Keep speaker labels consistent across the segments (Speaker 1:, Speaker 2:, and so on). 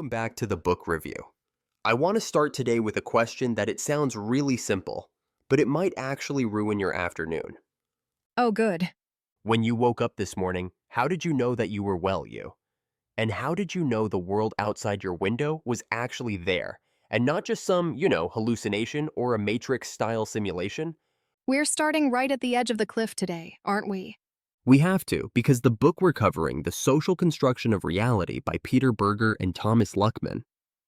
Speaker 1: Welcome back to the book review. I want to start today with a question that it sounds really simple, but it might actually ruin your afternoon.
Speaker 2: Oh, good.
Speaker 1: When you woke up this morning, how did you know that you were well, you? And how did you know the world outside your window was actually there, and not just some, hallucination or a Matrix-style simulation?
Speaker 2: We're starting right at the edge of the cliff today, aren't we?
Speaker 1: We have to, because the book we're covering, The Social Construction of Reality by Peter Berger and Thomas Luckmann,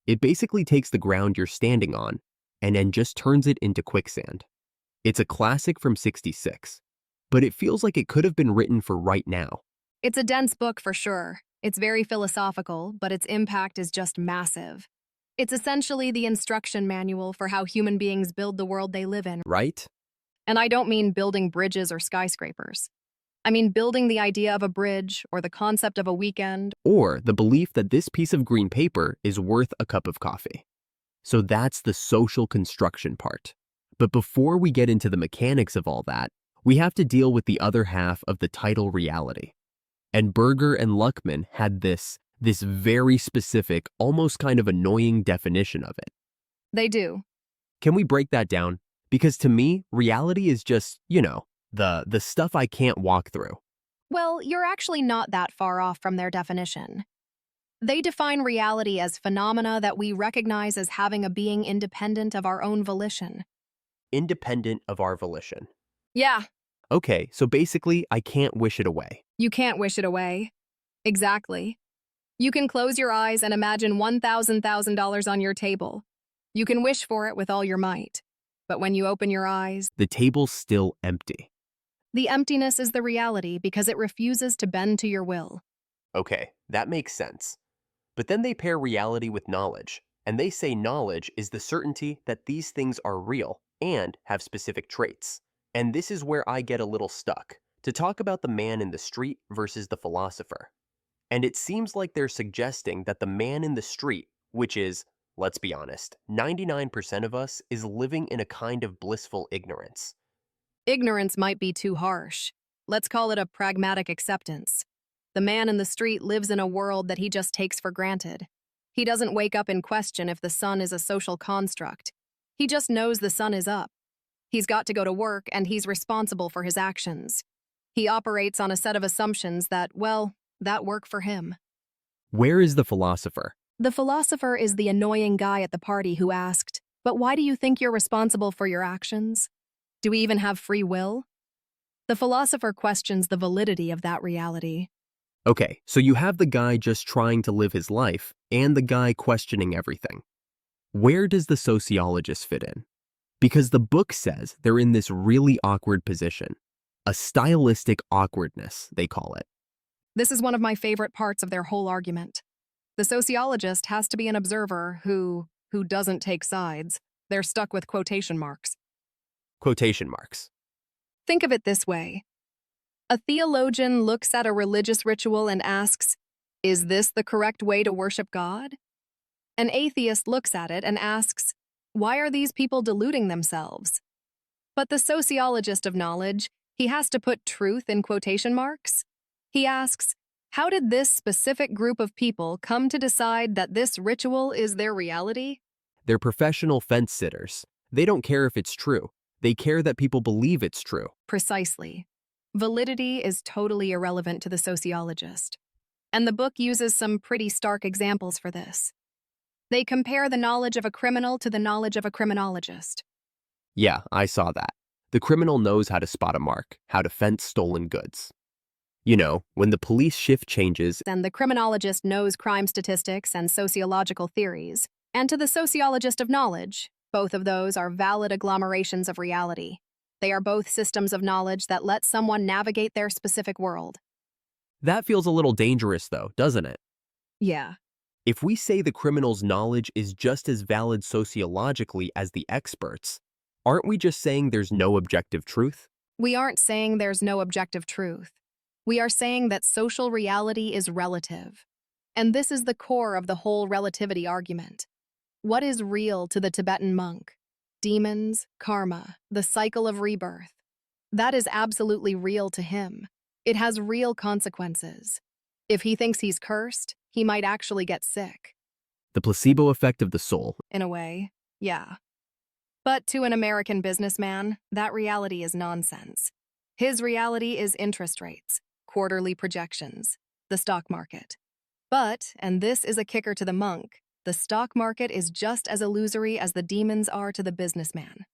Speaker 1: it basically takes the ground you're standing on and then just turns it into quicksand. It's a classic from '66, but it feels like it could have been written for right now.
Speaker 2: It's a dense book for sure. It's very philosophical, but its impact is just massive. It's essentially the instruction manual for how human beings build the world they live in.
Speaker 1: Right?
Speaker 2: And I don't mean building bridges or skyscrapers. I mean building the idea of a bridge or the concept of a weekend.
Speaker 1: Or the belief that this piece of green paper is worth a cup of coffee. So that's the social construction part. But before we get into the mechanics of all that, we have to deal with the other half of the title reality. And Berger and Luckmann had this very specific, almost kind of annoying definition of it.
Speaker 2: They do.
Speaker 1: Can we break that down? Because to me, reality is just, the stuff I can't walk through.
Speaker 2: Well, you're actually not that far off from their definition. They define reality as phenomena that we recognize as having a being independent of our own volition.
Speaker 1: Independent of our volition.
Speaker 2: Yeah,
Speaker 1: Okay, so basically, I can't wish it away.
Speaker 2: you can't wish it away. Exactly. You can close your eyes and imagine $1,000 on your table. You can wish for it with all your might. But when you open your eyes,
Speaker 1: The table's still empty.
Speaker 2: the emptiness is the reality because it refuses to bend to your will.
Speaker 1: Okay, that makes sense. But then they pair reality with knowledge, and they say knowledge is the certainty that these things are real and have specific traits. And this is where I get a little stuck, to talk about the man in the street versus the philosopher. And it seems like they're suggesting that the man in the street, which is, let's be honest, 99% of us, is living in a kind of blissful ignorance.
Speaker 2: Ignorance might be too harsh. Let's call it a pragmatic acceptance. The man in the street lives in a world that he just takes for granted. He doesn't wake up and question if the sun is a social construct. He just knows the sun is up. He's got to go to work and he's responsible for his actions. He operates on a set of assumptions that work for him.
Speaker 1: Where is the philosopher?
Speaker 2: The philosopher is the annoying guy at the party who asked, "But why do you think you're responsible for your actions? Do we even have free will?" The philosopher questions the validity of that reality.
Speaker 1: Okay, so you have the guy just trying to live his life and the guy questioning everything. Where does the sociologist fit in? Because the book says they're in this really awkward position. A stylistic awkwardness, they call it.
Speaker 2: This is one of my favorite parts of their whole argument. The sociologist has to be an observer who doesn't take sides. They're stuck with quotation marks.
Speaker 1: Quotation marks.
Speaker 2: Think of it this way. A theologian looks at a religious ritual and asks, "Is this the correct way to worship God?" An atheist looks at it and asks, "Why are these people deluding themselves?" But the sociologist of knowledge, he has to put truth in quotation marks. He asks, how did this specific group of people come to decide that this ritual is their reality?
Speaker 1: They're professional fence sitters. They don't care if it's true. They care that people believe it's true.
Speaker 2: Precisely. Validity is totally irrelevant to the sociologist. And the book uses some pretty stark examples for this. They compare the knowledge of a criminal to the knowledge of a criminologist.
Speaker 1: Yeah, I saw that. The criminal knows how to spot a mark, how to fence stolen goods. When the police shift changes,
Speaker 2: And the criminologist knows crime statistics and sociological theories. And to the sociologist of knowledge, both of those are valid agglomerations of reality. They are both systems of knowledge that let someone navigate their specific world.
Speaker 1: that feels a little dangerous though, doesn't it?
Speaker 2: Yeah.
Speaker 1: If we say the criminal's knowledge is just as valid sociologically as the experts, aren't we just saying there's no objective truth?
Speaker 2: We aren't saying there's no objective truth. We are saying that social reality is relative. And this is the core of the whole relativity argument. What is real to the Tibetan monk? Demons, karma, the cycle of rebirth. That is absolutely real to him. It has real consequences. If he thinks he's cursed, he might actually get sick.
Speaker 1: The placebo effect of the soul.
Speaker 2: In a way, yeah. But to an American businessman, that reality is nonsense. His reality is interest rates, quarterly projections, the stock market. But, and this is a kicker to the monk, the stock market is just as illusory as the demons are to the businessman.